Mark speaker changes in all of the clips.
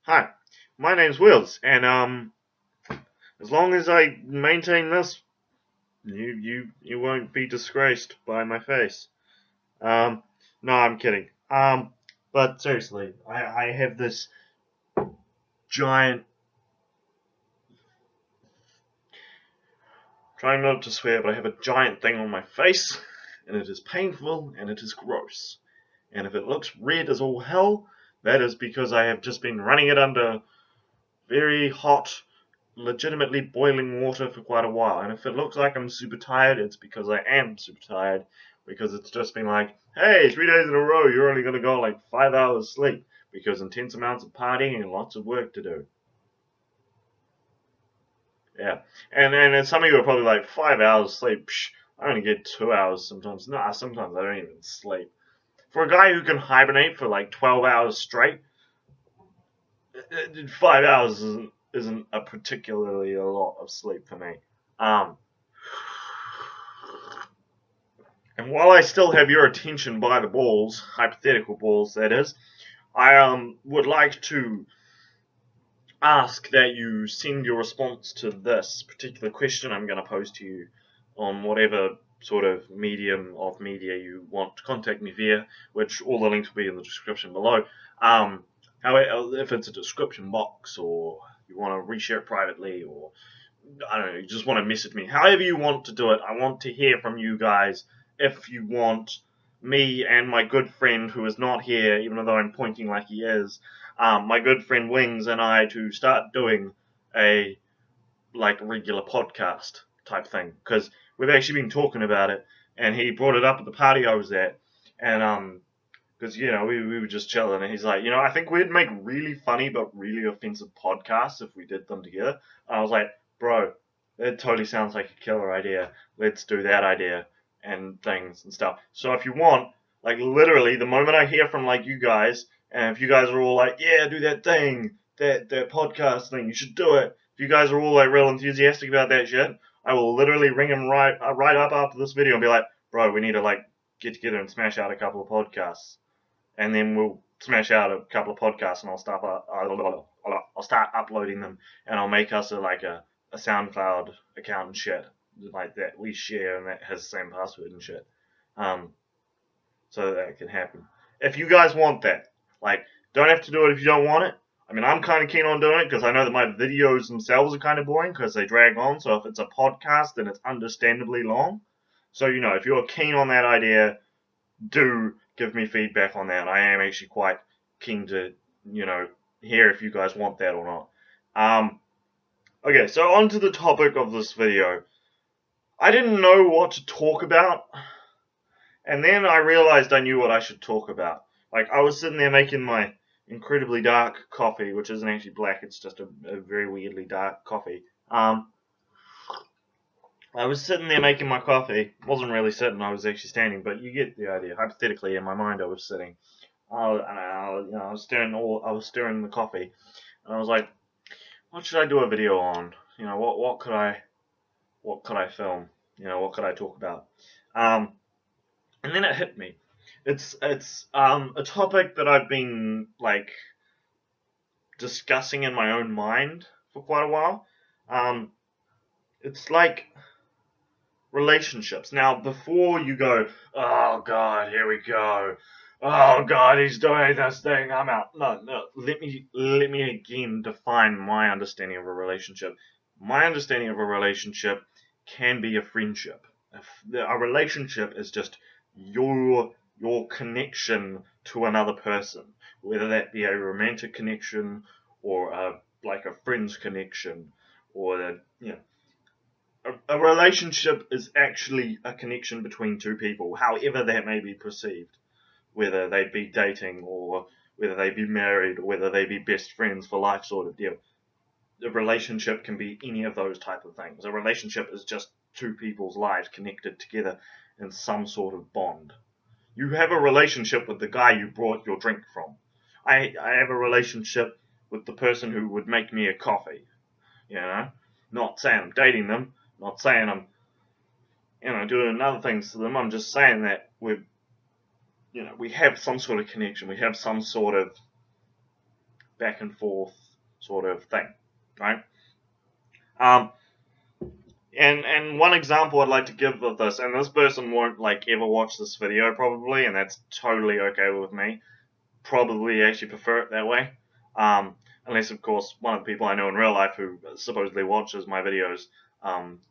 Speaker 1: Hi, my name's Wills, and as long as I maintain this, you won't be disgraced by my face. Um, no, I'm kidding. But seriously, I have this giant, trying not to swear, but I have a giant thing on my face, and it is painful and it is gross. And if it looks red as all hell, that is because I have just been running it under very hot, legitimately boiling water for quite a while. And if it looks like I'm super tired, it's because I am super tired. Because it's just been like, hey, 3 days in a row, you're only going to go like 5 hours sleep. Because intense amounts of partying and lots of work to do. Yeah. And some of you are probably like, 5 hours sleep? Psh, I only get 2 hours sometimes. Nah, sometimes I don't even sleep. For a guy who can hibernate for like 12 hours straight, 5 hours isn't a particularly a lot of sleep for me. Um, and while I still have your attention by the balls, hypothetical balls, that is, I would like to ask that you send your response to this particular question I'm going to pose to you on whatever sort of medium of media you want to contact me via, which all the links will be in the description below. However, if it's a description box or you want to reshare it privately or I don't know, you just want to message me. However you want to do it, I want to hear from you guys. If you want me and my good friend who is not here, even though I'm pointing like he is, my good friend Wings and I to start doing a like regular podcast type thing because we've actually been talking about it, and he brought it up at the party I was at, and because we were just chilling, and he's like, I think we'd make really funny but really offensive podcasts if we did them together. And I was like, bro, that totally sounds like a killer idea. Let's do that idea and things and stuff. So if you want, like literally, the moment I hear from like you guys, and if you guys are all like, yeah, do that thing, that podcast thing, you should do it. If you guys are all like real enthusiastic about that shit, I will literally ring him right up after this video and be like, bro, we need to like get together and smash out a couple of podcasts, and then we'll smash out a couple of podcasts, and I'll start uploading them, and I'll make us a SoundCloud account and shit like that we share, and that has the same password and shit, um, so that can happen. If you guys want that, like, don't have to do it if you don't want it. I mean, I'm kind of keen on doing it because I know that my videos themselves are kind of boring because they drag on. So if it's a podcast, then it's understandably long. So if you're keen on that idea, do give me feedback on that. I am actually quite keen to, hear if you guys want that or not. Okay, so on to the topic of this video. I didn't know what to talk about, and then I realized I knew what I should talk about. Like, I was sitting there making my incredibly dark coffee, which isn't actually black, it's just a very weirdly dark coffee. I was sitting there making my coffee. Wasn't really sitting, I was actually standing, but you get the idea. Hypothetically, in my mind, I was sitting. I was stirring the coffee, and I was like, "What should I do a video on? What could I film? What could I talk about?" And then it hit me. It's a topic that I've been like discussing in my own mind for quite a while. It's like relationships. Now, before you go, oh God, here we go. Oh God, he's doing this thing. I'm out. No. Let me again define my understanding of a relationship. My understanding of a relationship can be a friendship. A relationship is just your connection to another person, whether that be a romantic connection or like a friend's connection, or a relationship is actually a connection between two people, however that may be perceived, whether they be dating or whether they be married or whether they be best friends for life sort of deal. A relationship can be any of those type of things. A relationship is just two people's lives connected together in some sort of bond. You have a relationship with the guy you brought your drink from. I have a relationship with the person who would make me a coffee. Not saying I'm dating them, not saying I'm doing other things to them. I'm just saying that we have some sort of connection. We have some sort of back and forth sort of thing, right? Um, and one example I'd like to give of this, and this person won't like ever watch this video probably, and that's totally okay with me. Probably actually prefer it that way. Unless of course one of the people I know in real life who supposedly watches my videos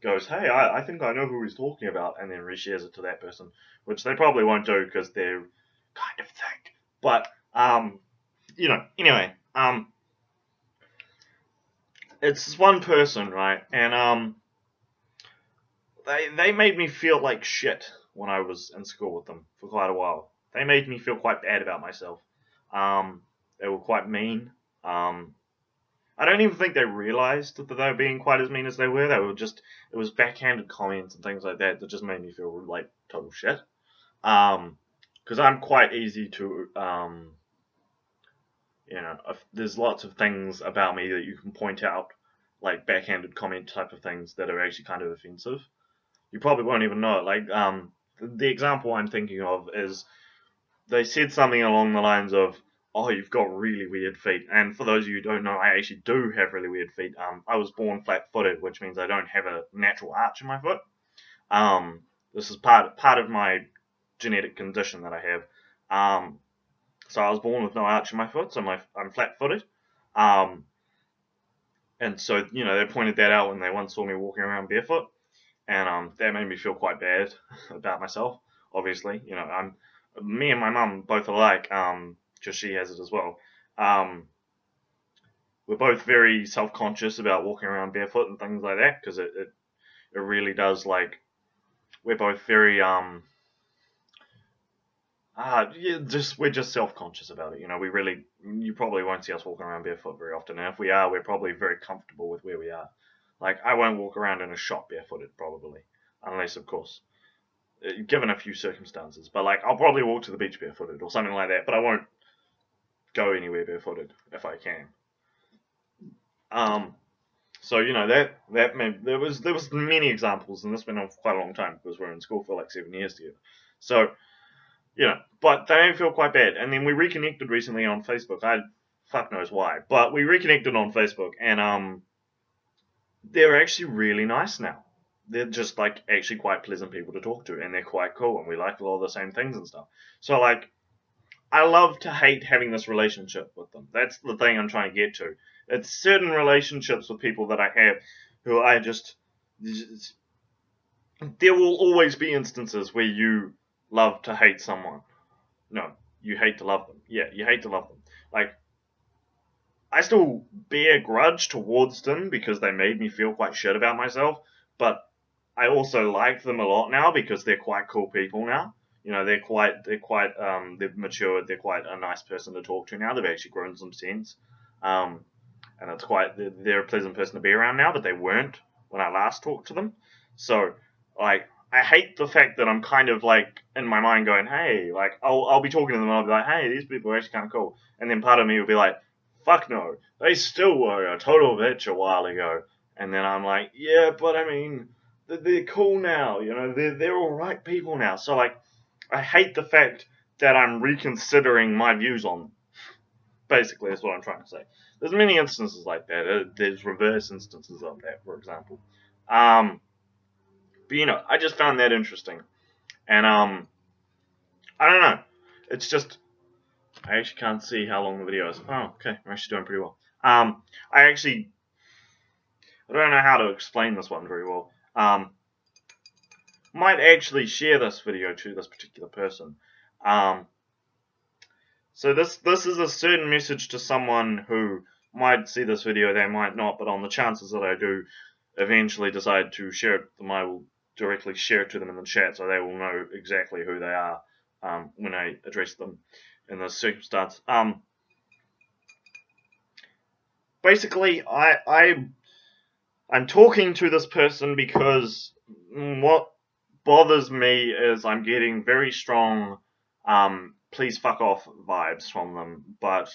Speaker 1: goes, hey, I think I know who he's talking about, and then reshares it to that person, which they probably won't do because they're kind of thick. But anyway, it's this one person, right? And they made me feel like shit when I was in school with them for quite a while. They made me feel quite bad about myself. They were quite mean. I don't even think they realized that they were being quite as mean as they were. It was backhanded comments and things like that that just made me feel like total shit. Because I'm quite easy to, there's lots of things about me that you can point out, like backhanded comment type of things that are actually kind of offensive. You probably won't even know it. Like, the example I'm thinking of is they said something along the lines of, oh, you've got really weird feet. And for those of you who don't know, I actually do have really weird feet. I was born flat-footed, which means I don't have a natural arch in my foot. This is part of my genetic condition that I have. So I was born with no arch in my foot, so I'm flat-footed. And so, they pointed that out when they once saw me walking around barefoot. And that made me feel quite bad about myself, obviously. Me and my mum both alike, because she has it as well. We're both very self-conscious about walking around barefoot and things like that, because it really does, like, we're both very, we're just self-conscious about it. You probably won't see us walking around barefoot very often, and if we are, we're probably very comfortable with where we are. Like, I won't walk around in a shop barefooted, probably. Unless, of course, given a few circumstances. But, like, I'll probably walk to the beach barefooted or something like that. But I won't go anywhere barefooted if I can. So, there was many examples. And this went on for quite a long time because we're in school for, like, 7 years together. So, but they made me feel quite bad. And then we reconnected recently on Facebook. Fuck knows why. But we reconnected on Facebook. And, they're actually really nice now. They're just, like, actually quite pleasant people to talk to, and they're quite cool, and we like a lot of the same things and stuff. So, like, I love to hate having this relationship with them. That's the thing I'm trying to get to. It's certain relationships with people that I have who I just there will always be instances where you love to hate someone. No, you hate to love them. Yeah, you hate to love them. Like, I still bear a grudge towards them because they made me feel quite shit about myself, but I also like them a lot now because they're quite cool people now. They've matured. They're quite a nice person to talk to now. They've actually grown some sense, and they're a pleasant person to be around now. But they weren't when I last talked to them. So, like, I hate the fact that I'm kind of like in my mind going, hey, like I'll be talking to them and I'll be like, hey, these people are actually kind of cool, and then part of me will be like, fuck no, they still were a total bitch a while ago. And then I'm like, yeah, but I mean, they're cool now, they're alright people now. So, like, I hate the fact that I'm reconsidering my views on them. Basically, that's what I'm trying to say. There's many instances like that. There's reverse instances of that, for example. But, I just found that interesting. And, I don't know. It's just, I actually can't see how long the video is. Oh, okay. I'm actually doing pretty well. I don't know how to explain this one very well. Might actually share this video to this particular person. So this is a certain message to someone who might see this video, they might not, but on the chances that I do eventually decide to share it, I will directly share it to them in the chat so they will know exactly who they are when I address them in this circumstance. Basically, I'm talking to this person because what bothers me is I'm getting very strong please fuck off vibes from them, but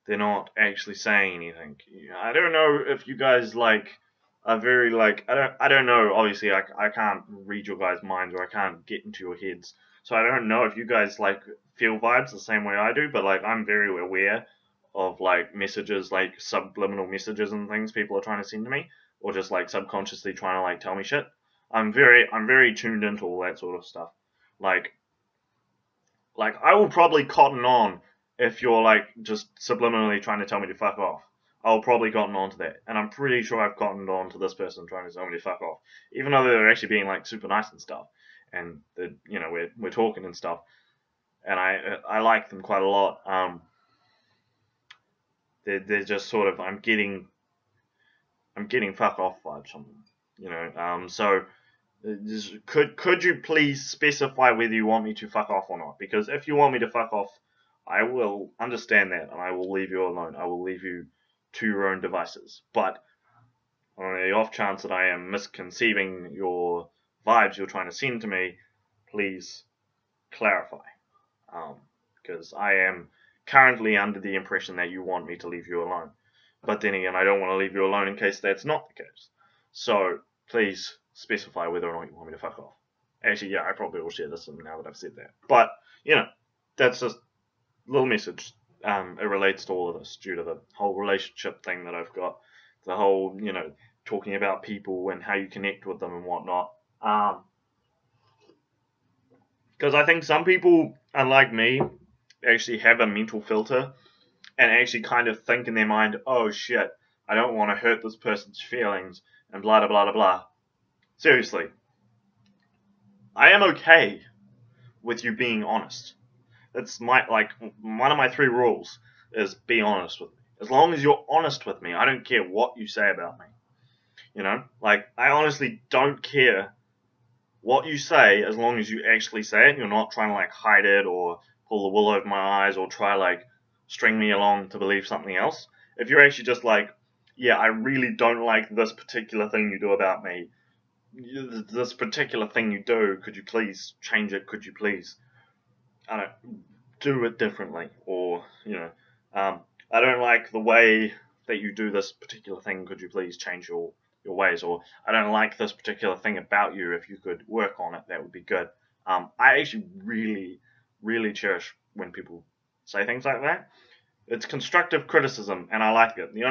Speaker 1: they're not actually saying anything. I don't know if you guys are very I don't know, obviously I can't read your guys' minds or I can't get into your heads. So I don't know if you guys feel vibes the same way I do, but I'm very aware of like messages, like subliminal messages and things people are trying to send to me, or just like subconsciously trying to like tell me shit. I'm very tuned into all that sort of stuff. Like I will probably cotton on if you're like just subliminally trying to tell me to fuck off. I'll probably cotton on to that, and I'm pretty sure I've cottoned on to this person trying to tell me to fuck off, even though they're actually being like super nice and stuff, and we're talking and stuff, and I like them quite a lot. They're just sort of I'm getting fuck off vibes from them, so. Could you please specify whether you want me to fuck off or not? Because if you want me to fuck off, I will understand that and I will leave you alone. I will leave you to your own devices. But on the off chance that I am misconceiving your vibes you're trying to send to me, please clarify. Because I am currently under the impression that you want me to leave you alone. But then again, I don't want to leave you alone in case that's not the case. So please specify whether or not you want me to fuck off. Actually, yeah, I probably will share this now that I've said that. But, that's just a little message. It relates to all of this due to the whole relationship thing that I've got. The whole, talking about people and how you connect with them and whatnot. Because I think some people, unlike me, actually have a mental filter and actually kind of think in their mind, oh shit, I don't want to hurt this person's feelings and blah, blah, blah, blah, blah. Seriously, I am okay with you being honest. That's one of my 3 rules is be honest with me. As long as you're honest with me, I don't care what you say about me. I honestly don't care what you say as long as you actually say it. You're not trying to hide it or pull the wool over my eyes or try string me along to believe something else. If you're actually just yeah, I really don't like this particular thing you do about me. This particular thing you do, could you please change it? Could you please, do it differently? Or, I don't like the way that you do this particular thing. Could you please change your ways? Or I don't like this particular thing about you. If you could work on it, that would be good. I actually really, really cherish when people say things like that. It's constructive criticism, and I like it. The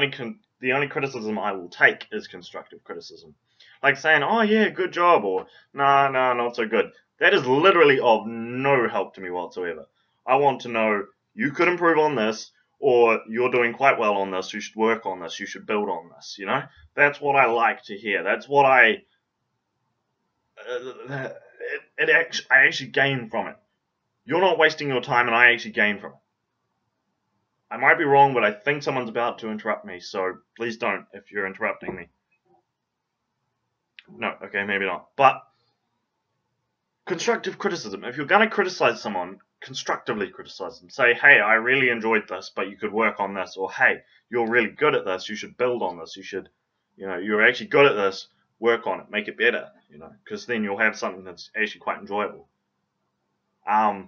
Speaker 1: only criticism I will take is constructive criticism. Like saying, oh yeah, good job, or nah, not so good. That is literally of no help to me whatsoever. I want to know, you could improve on this, or you're doing quite well on this, you should work on this, you should build on this, That's what I like to hear. That's what I actually gain from it. You're not wasting your time, and I actually gain from it. I might be wrong, but I think someone's about to interrupt me, so please don't if you're interrupting me. No, okay, maybe not. But constructive criticism. If you're going to criticize someone, constructively criticize them. Say, hey, I really enjoyed this, but you could work on this. Or, hey, you're really good at this, you should build on this. You should, you're actually good at this, work on it, make it better, because then you'll have something that's actually quite enjoyable. I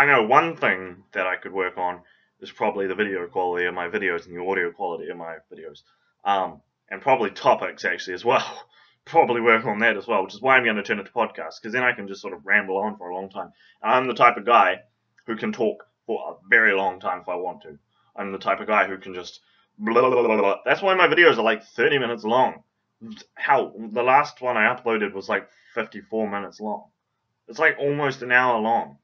Speaker 1: know one thing that I could work on is probably the video quality of my videos and the audio quality of my videos. And probably topics, actually, as well. Probably work on that as well, which is why I'm going to turn it to podcasts, because then I can just sort of ramble on for a long time. And I'm the type of guy who can talk for a very long time if I want to. I'm the type of guy who can just blah, blah, blah, blah. That's why my videos are 30 minutes long. Hell, the last one I uploaded was 54 minutes long. It's almost an hour long.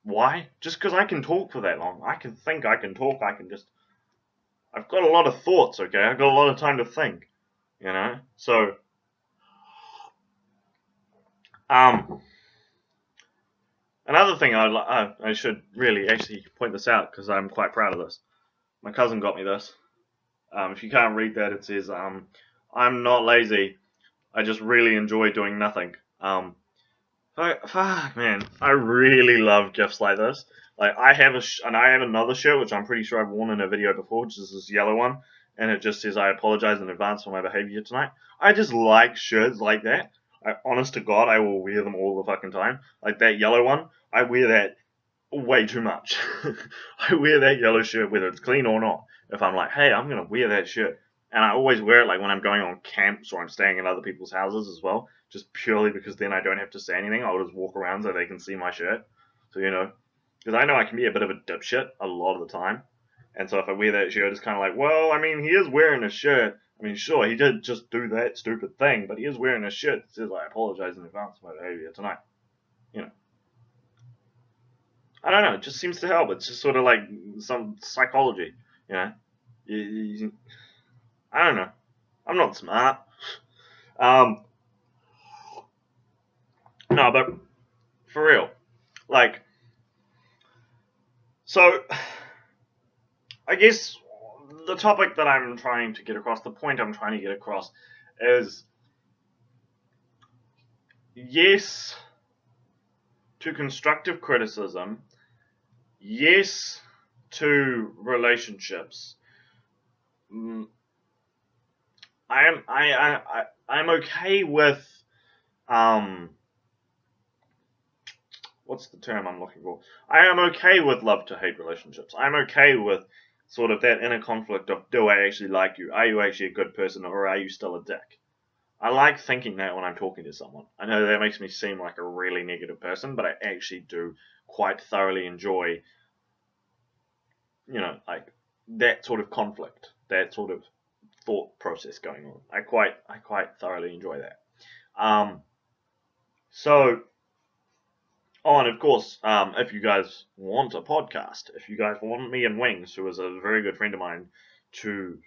Speaker 1: Why? Just because I can talk for that long. I can think, I can talk, I've got a lot of thoughts, okay? I've got a lot of time to think, So, another thing I should really actually point this out because I'm quite proud of this. My cousin got me this. If you can't read that, it says, I'm not lazy. I just really enjoy doing nothing. Fuck, man. I really love gifts like this. I have another shirt, which I'm pretty sure I've worn in a video before, which is this yellow one. And it just says, I apologize in advance for my behavior tonight. I just like shirts like that. Honest to God, I will wear them all the fucking time. Like that yellow one, I wear that way too much. I wear that yellow shirt whether it's clean or not. If I'm hey, I'm going to wear that shirt. And I always wear it when I'm going on camps or I'm staying in other people's houses as well. Just purely because then I don't have to say anything. I'll just walk around so they can see my shirt. So, because I know I can be a bit of a dipshit a lot of the time. And so if I wear that shirt, it's kind of like, well, I mean, he is wearing a shirt. I mean, sure, he did just do that stupid thing, but he is wearing a shirt that says, I apologize in advance for my behavior tonight. You know. I don't know, it just seems to help. It's just sort of like some psychology, you know. I don't know. I'm not smart. Um, no, but for real, like, so I guess the topic that I'm trying to get across, the point I'm trying to get across, is yes to constructive criticism, yes to relationships. I'm okay with what's the term I'm looking for? I am okay with love to hate relationships. I'm okay with sort of that inner conflict of, do I actually like you? Are you actually a good person, or are you still a dick? I like thinking that when I'm talking to someone. I know that makes me seem like a really negative person, but I actually do quite thoroughly enjoy, like that sort of conflict, that sort of thought process going on. I quite thoroughly enjoy that. Um, so Oh, and of course, if you guys want a podcast, if you guys want me and Wings, who is a very good friend of mine, to,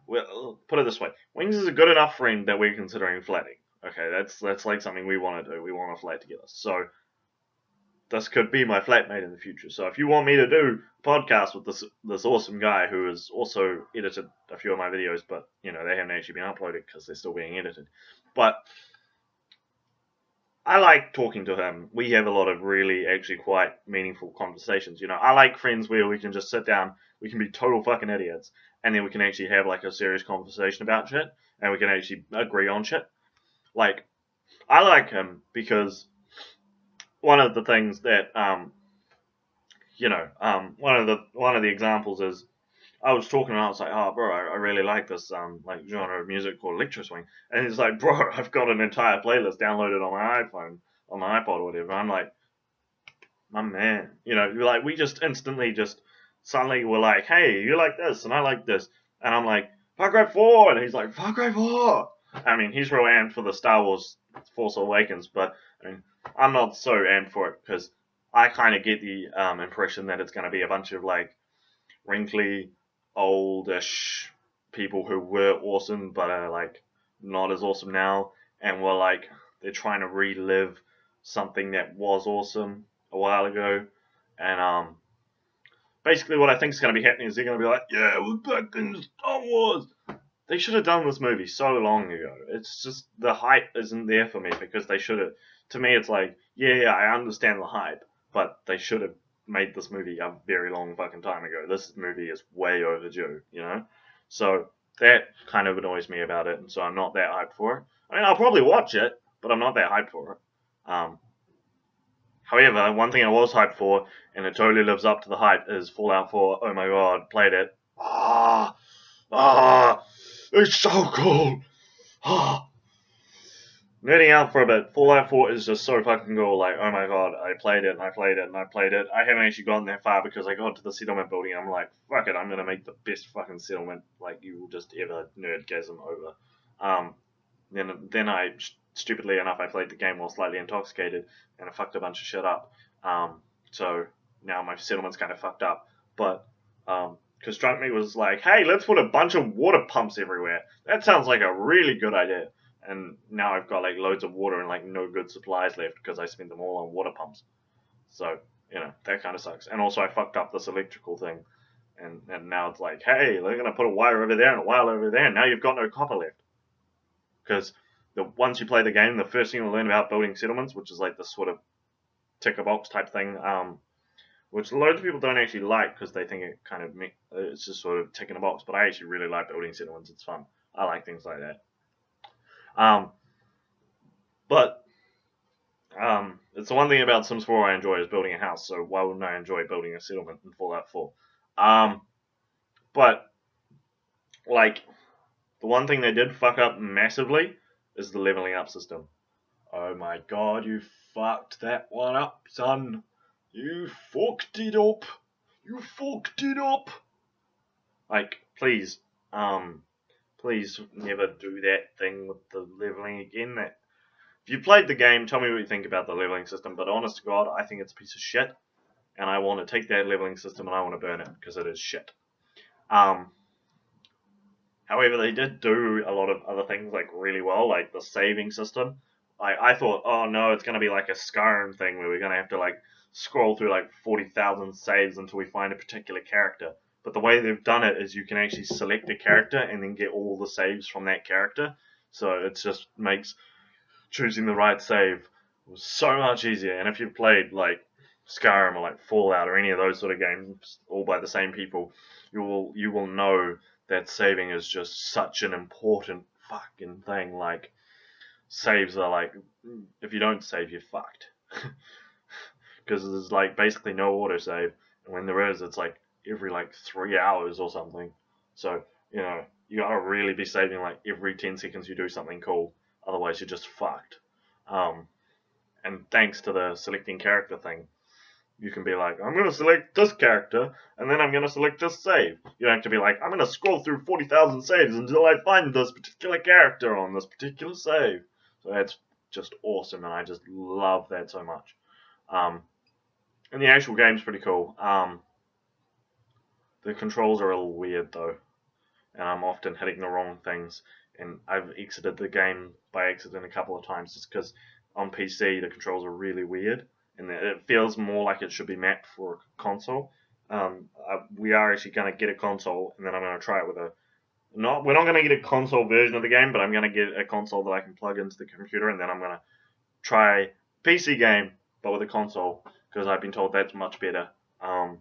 Speaker 1: well, put it this way, Wings is a good enough friend that we're considering flatting. Okay, that's like something we want to do. We want to flat together. So this could be my flatmate in the future. So if you want me to do a podcast with this awesome guy who has also edited a few of my videos, but they haven't actually been uploaded because they're still being edited, but I like talking to him. We have a lot of really, actually quite meaningful conversations. I like friends where we can just sit down, we can be total fucking idiots, and then we can actually have like a serious conversation about shit, and we can actually agree on shit. Like, I like him because one of the things that, one of the examples is I was talking and I was like, oh, bro, I really like this like genre of music called electro swing, and he's like, bro, I've got an entire playlist downloaded on my iPhone, on my iPod or whatever. I'm like, my man, like we just instantly just suddenly were like, hey, you like this and I like this, and I'm like, Far Cry 4, and he's like, Far Cry 4. I mean, he's real amped for the Star Wars Force Awakens, but I mean, I'm not so amped for it because I kind of get the impression that it's going to be a bunch of like wrinkly, oldish people who were awesome but are like not as awesome now, and were like they're trying to relive something that was awesome a while ago, and basically what I think is going to be happening is they're going to be like, yeah, we're back in Star Wars. They should have done this movie so long ago. It's just the hype isn't there for me because they should have. To me, it's like, yeah, I understand the hype, but they should have made this movie a very long fucking time ago. This movie is way overdue, So that kind of annoys me about it, and so I'm not that hyped for it. I mean, I'll probably watch it, but I'm not that hyped for it. However, one thing I was hyped for, and it totally lives up to the hype, is Fallout 4. Oh my god, played it. It's so cool. Nerding out for a bit. Fallout 4 is just so fucking cool. Like, oh my god, I played it and I played it and I played it. I haven't actually gotten that far because I got to the settlement building and I'm like, fuck it, I'm gonna make the best fucking settlement like you will just ever nerdgasm over. Then I, stupidly enough, I played the game while slightly intoxicated and I fucked a bunch of shit up. So now my settlement's kind of fucked up. But because Drunk Me was like, hey, let's put a bunch of water pumps everywhere. That sounds like a really good idea. And now I've got like loads of water and like no good supplies left because I spent them all on water pumps. So, that kind of sucks. And also I fucked up this electrical thing. And now it's like, hey, they're going to put a wire over there and a wire over there, and now you've got no copper left. Because once you play the game, the first thing you'll learn about building settlements, which is like this sort of ticker box type thing, which loads of people don't actually like because they think it kind of it's just sort of ticking a box. But I actually really like building settlements. It's fun. I like things like that. But it's the one thing about Sims 4 I enjoy is building a house. So why wouldn't I enjoy building a settlement in Fallout 4? But like the one thing they did fuck up massively is the leveling up system. Oh my god, you fucked that one up, son. You fucked it up. You fucked it up. Like, please, please never do that thing with the leveling again. That if you played the game, tell me what you think about the leveling system. But honest to God, I think it's a piece of shit, and I want to take that leveling system and I want to burn it because it is shit. Um, However, they did do a lot of other things like really well, like the saving system. I thought, oh no, it's gonna be like a Skyrim thing where we're gonna have to like scroll through like 40,000 saves until we find a particular character. But the way they've done it is you can actually select a character and then get all the saves from that character. So it just makes choosing the right save so much easier. And if you've played like Skyrim or like Fallout or any of those sort of games, all by the same people, you will know that saving is just such an important fucking thing. Like saves are like, if you don't save, you're fucked. Because there's like basically no autosave, and when there is, it's like every like 3 hours or something. So you gotta really be saving like every 10 seconds you do something cool, otherwise you're just fucked. Um, and thanks to the selecting character thing, you can be like, I'm gonna select this character, and then I'm gonna select this save. You don't have to be like, I'm gonna scroll through 40,000 saves until I find this particular character on this particular save. So that's just awesome, and I just love that so much. Um, and the actual game's pretty cool. The controls are a little weird though, and I'm often hitting the wrong things. And I've exited the game by accident a couple of times just because on PC the controls are really weird, and it feels more like it should be mapped for a console. We are actually going to get a console, and then I'm going to try it with a. We're not going to get a console version of the game, but I'm going to get a console that I can plug into the computer, and then I'm going to try PC game, but with a console, because I've been told that's much better. So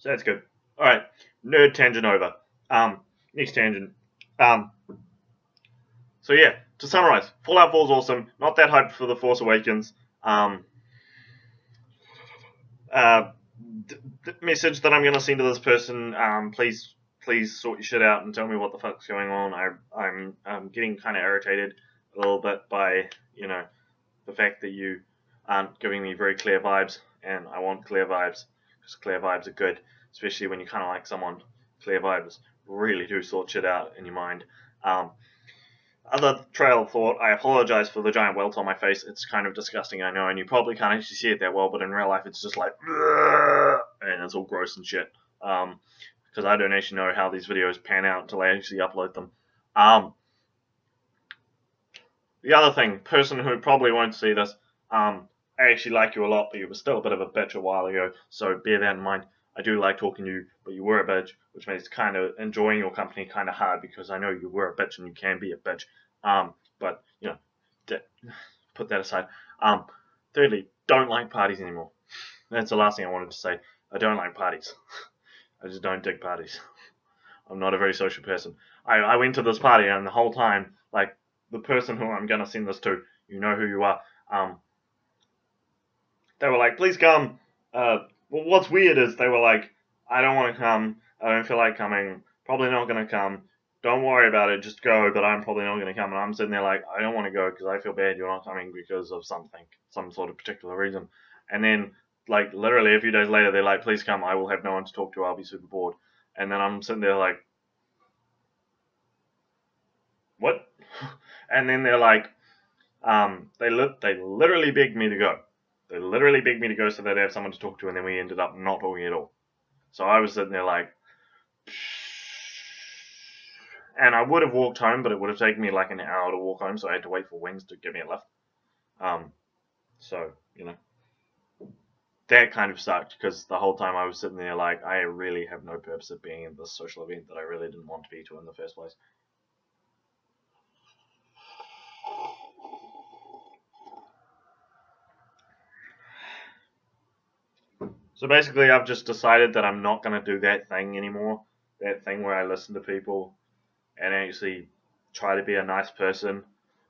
Speaker 1: that's good. All right, nerd tangent over. Next tangent. Um, so yeah, to summarize, Fallout 4 is awesome. Not that hyped for The Force Awakens. Uh, Message that I'm gonna send to this person. Please sort your shit out and tell me what the fuck's going on. I'm getting kind of irritated a little bit by the fact that you aren't giving me very clear vibes, and I want clear vibes because clear vibes are good, especially when you kind of like someone. Clear vibes really do sort shit out in your mind. Other trail of thought, I apologize for the giant welt on my face. It's kind of disgusting, I know, and you probably can't actually see it that well, but in real life it's just like, and it's all gross and shit. Because I don't actually know how these videos pan out until I actually upload them. The other thing, person who probably won't see this, I actually like you a lot, but you were still a bit of a bitch a while ago, so bear that in mind. I do like talking to you, but you were a bitch, which makes kind of enjoying your company kind of hard because I know you were a bitch and you can be a bitch. But put that aside. Thirdly, don't like parties anymore. That's the last thing I wanted to say. I don't like parties. I just don't dig parties. I'm not a very social person. I went to this party and the whole time, like, the person who I'm gonna send this to, you know who you are. They were like, please come. Well, what's weird is they were like, I don't want to come. I don't feel like coming. Probably not going to come. Don't worry about it. Just go. But I'm probably not going to come. And I'm sitting there like, I don't want to go because I feel bad you're not coming because of something, some sort of particular reason. And then, like, literally a few days later, they're like, please come. I will have no one to talk to. I'll be super bored. And then I'm sitting there like, what? And then they're like, they literally begged me to go. They literally begged me to go so they'd have someone to talk to, and then we ended up not talking at all. So I was sitting there like, and I would have walked home, but it would have taken me like an hour to walk home, so I had to wait for Wings to give me a lift. So that kind of sucked because the whole time I was sitting there like, I really have no purpose of being in this social event that I really didn't want to be to in the first place. So basically, I've just decided that I'm not going to do that thing anymore. That thing where I listen to people and actually try to be a nice person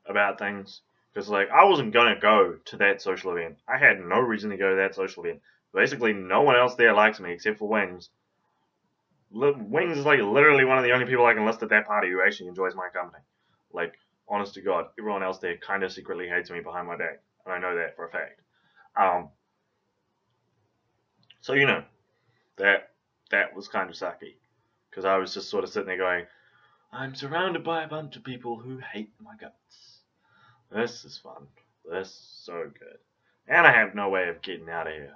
Speaker 1: about things. Because, like, I wasn't going to go to that social event. I had no reason to go to that social event. Basically, no one else there likes me except for Wings. Wings is, like, literally one of the only people I can list at that party who actually enjoys my company. Like, honest to God, everyone else there kind of secretly hates me behind my back. And I know that for a fact. So, that that was kind of sucky. Because I was just sort of sitting there going, I'm surrounded by a bunch of people who hate my guts. This is fun. This is so good. And I have no way of getting out of here.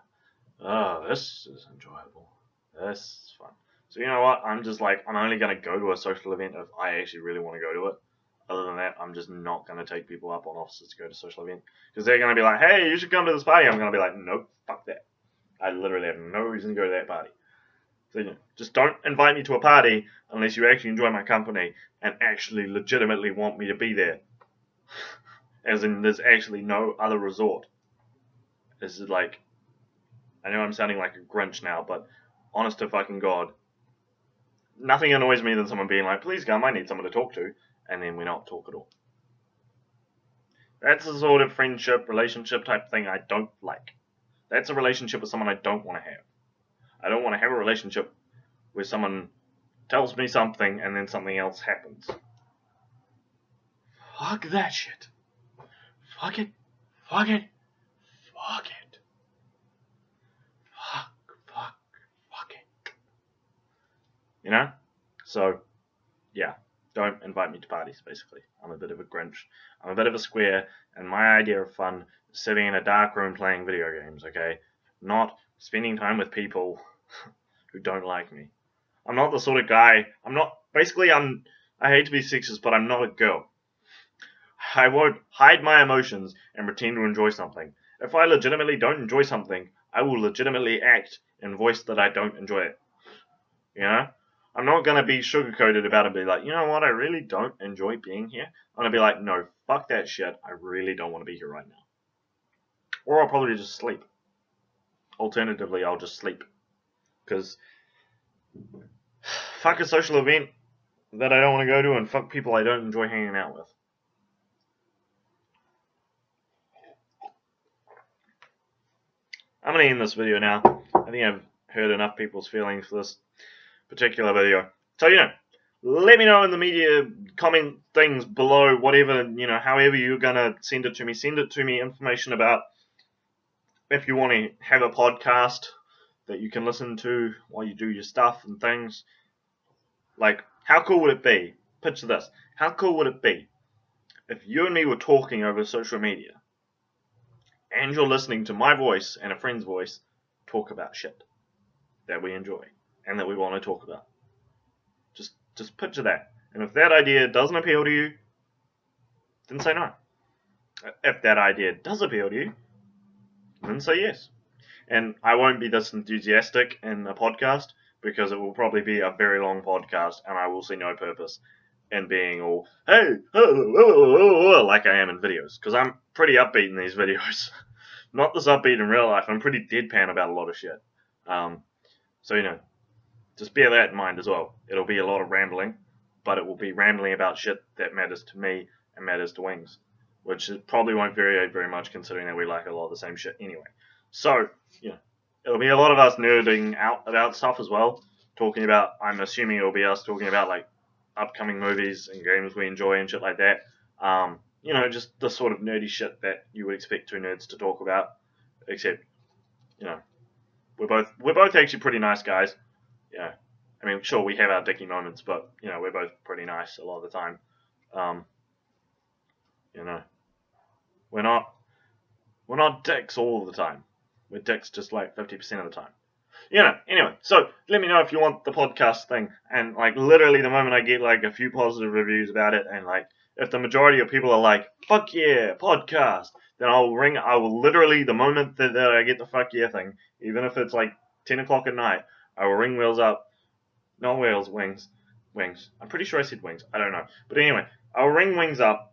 Speaker 1: Oh, this is enjoyable. This is fun. So you know what? I'm just like, I'm only going to go to a social event if I actually really want to go to it. Other than that, I'm just not going to take people up on offers to go to social event. Because they're going to be like, hey, you should come to this party. I'm going to be like, nope, fuck that. I literally have no reason to go to that party. So, just don't invite me to a party unless you actually enjoy my company and actually legitimately want me to be there. As in, there's actually no other resort. This is like, I know I'm sounding like a Grinch now, but honest to fucking God, nothing annoys me than someone being like, please come, I need someone to talk to, and then we not talk at all. That's the sort of friendship, relationship type thing I don't like. That's a relationship with someone I don't want to have. I don't want to have a relationship where someone tells me something and then something else happens. Fuck that shit. Fuck it. Fuck it. Fuck it. Fuck it. You know? So, yeah. Don't invite me to parties, basically. I'm a bit of a Grinch. I'm a bit of a square, and my idea of fun is sitting in a dark room playing video games, okay? Not spending time with people who don't like me. I'm not the sort of guy, I hate to be sexist, but I'm not a girl. I won't hide my emotions and pretend to enjoy something. If I legitimately don't enjoy something, I will legitimately act and voice that I don't enjoy it. You know? I'm not going to be sugar-coated about it and be like, you know what, I really don't enjoy being here. I'm going to be like, no, fuck that shit, I really don't want to be here right now. Or I'll probably just sleep. Alternatively, I'll just sleep. Because fuck a social event that I don't want to go to, and fuck people I don't enjoy hanging out with. I'm going to end this video now. I think I've hurt enough people's feelings for this particular video. So, let me know in the media comment things below, whatever, however you're going to send it to me. Send it to me, information about if you want to have a podcast that you can listen to while you do your stuff and things. Like, how cool would it be? Picture this. How cool would it be if you and me were talking over social media and you're listening to my voice and a friend's voice talk about shit that we enjoy and that we want to talk about? Just picture that. And if that idea doesn't appeal to you, then say no. If that idea does appeal to you, then say yes. And I won't be this enthusiastic in a podcast because it will probably be a very long podcast and I will see no purpose in being all, hey, like I am in videos. Because I'm pretty upbeat in these videos. Not this upbeat in real life. I'm pretty deadpan about a lot of shit. So, just bear that in mind as well. It'll be a lot of rambling, but it will be rambling about shit that matters to me and matters to Wings, which probably won't vary very much considering that we like a lot of the same shit anyway. So, it'll be a lot of us nerding out about stuff as well, I'm assuming it'll be us talking about like upcoming movies and games we enjoy and shit like that. Just the sort of nerdy shit that you would expect two nerds to talk about, except, we're both actually pretty nice guys. I mean, sure, we have our dicky moments, but, we're both pretty nice a lot of the time. We're not dicks all the time. We're dicks just like 50% of the time. Anyway, so let me know if you want the podcast thing. And, like, literally the moment I get, like, a few positive reviews about it, and, like, if the majority of people are like, fuck yeah, podcast, then I will literally, the moment that I get the fuck yeah thing, even if it's, like, 10 o'clock at night, I will ring Wheels up. Not Wheels, Wings. Wings. I'm pretty sure I said Wings. I don't know. But anyway, I'll ring Wings up,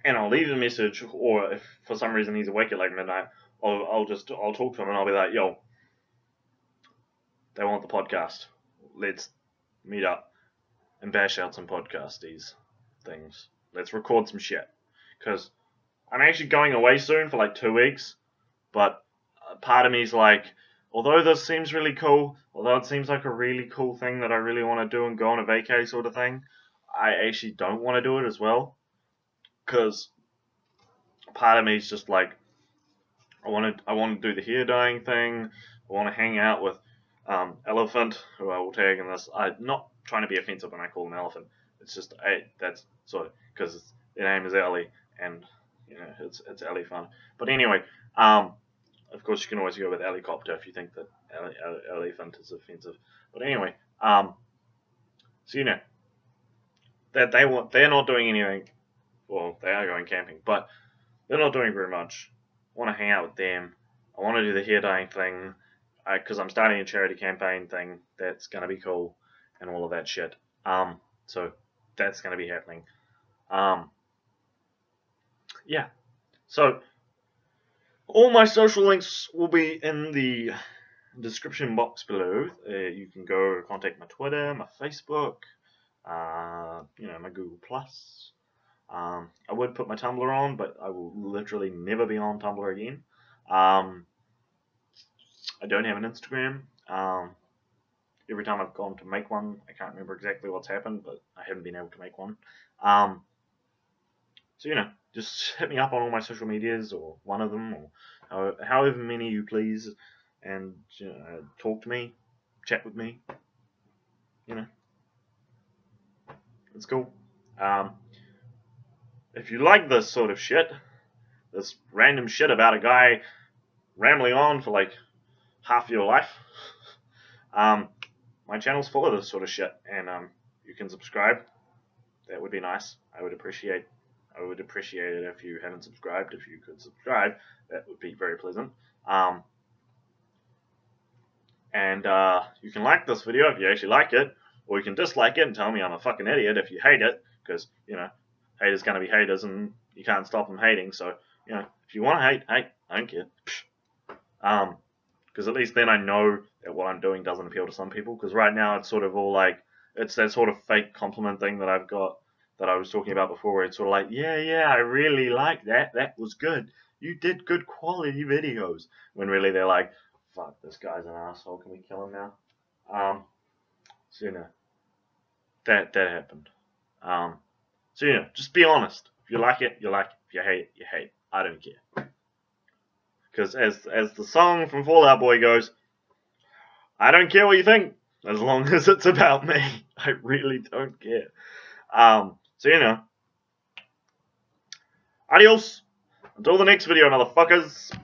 Speaker 1: and I'll leave a message, or if for some reason he's awake at like midnight, I'll talk to him and I'll be like, yo, they want the podcast. Let's meet up and bash out some podcasties things. Let's record some shit. Because I'm actually going away soon for like 2 weeks, but part of me is like, although this seems really cool, although it seems like a really cool thing that I really want to do and go on a vacay sort of thing, I actually don't want to do it as well. Because part of me is just like, I want to do the hair dyeing thing. I want to hang out with Elephant, who I will tag in this. I'm not trying to be offensive when I call him Elephant. It's just that's sort of because their name is Ellie, and it's Elephant. But anyway, of course you can always go with helicopter if you think that Elephant is offensive. But anyway, so that they're not doing anything. Well, they are going camping, but they're not doing very much. I want to hang out with them. I want to do the hair dyeing thing because I'm starting a charity campaign thing that's gonna be cool and all of that shit. So that's gonna be happening. Yeah. So all my social links will be in the description box below. You can go contact my Twitter, my Facebook, my Google Plus. I would put my Tumblr on, but I will literally never be on Tumblr again. I don't have an Instagram. Every time I've gone to make one, I can't remember exactly what's happened, but I haven't been able to make one. So just hit me up on all my social medias, or one of them, or however many you please, and talk to me, chat with me. It's cool. If you like this sort of shit, this random shit about a guy rambling on for like half your life, my channel's full of this sort of shit, and you can subscribe. That would be nice. I would appreciate it if you haven't subscribed. If you could subscribe, that would be very pleasant. And you can like this video if you actually like it, or you can dislike it and tell me I'm a fucking idiot if you hate it, because haters gonna be haters, and you can't stop them hating. So if you want to hate, I don't care. Because at least then I know that what I'm doing doesn't appeal to some people. Because right now it's sort of all like, it's that sort of fake compliment thing that I've got that I was talking about before, where it's sort of like, yeah, I really like that. That was good. You did good quality videos. When really they're like, fuck, this guy's an asshole. Can we kill him now? So that happened. So just be honest. If you like it, you like it. If you hate it, you hate it. I don't care. Because as the song from Fall Out Boy goes, I don't care what you think, as long as it's about me. I really don't care. So adios. Until the next video, motherfuckers.